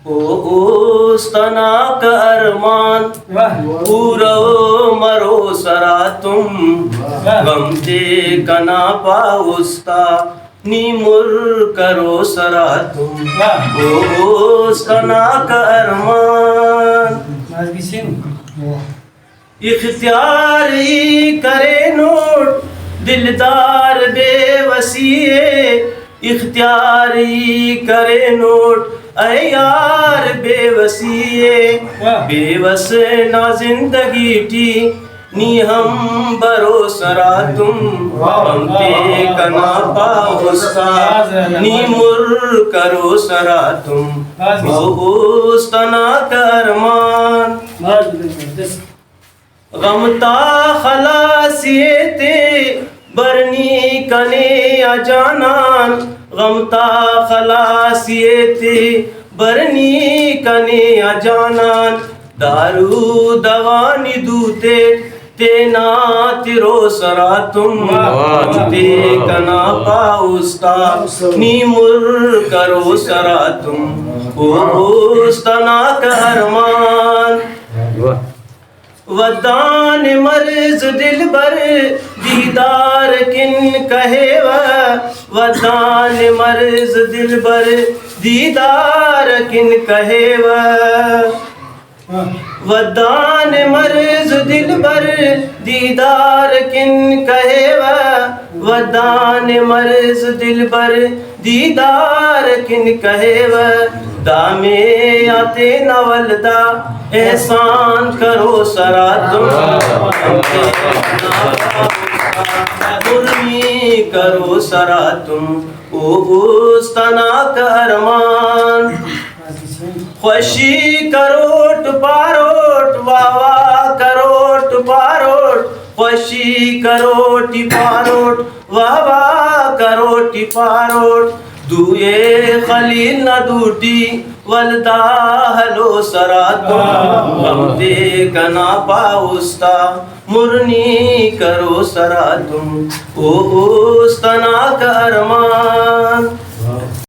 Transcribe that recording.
اوستنا کا ارمان پورو مرو سرا تم غم تے کنا پاوستا نیمر کرو سرا تم اوستنا کا ارمان اختیار ہی کرے نوٹ دلدار بے وسیع اختیار ہی کرے نوٹ اے یار بے وسیع بے وس نا زندگی ٹی نی ہم برو سرا تم ہم تے کنا پاوستا نی مر کرو سرا تم اوستنا کا ارمان غمتا خلاصیتے برنی کنے اجانان غمتا خلاصیتے برنی کنے اجانان دارو دوانی دوتے تینا تیرو سرا تم تے کنا پاوستا نیمر کرو سرا تم اوستنا کا ارمان ودان مرز دل بر دیدار کن کہے ودان مرز دل بر دیدار کن کہے ودان مرز دل بر دیدار کن کہے ودان مرز دل بر دیدار کن کہے دامے آتے نولدہ احسان کرو سرا تم مرمی کرو سرا تم اوستنا کا ارمان خوشی کروٹ پاروٹ واہ کروٹ پاروٹ خوشی کروٹی پاروٹ واہ کروٹی پاروٹ دوئے خلیل نہ دوٹی ولدہ ہلو سرا تم ہم تے کنا پاوستا مرنی کرو سرا تم اوستنا کا ارمان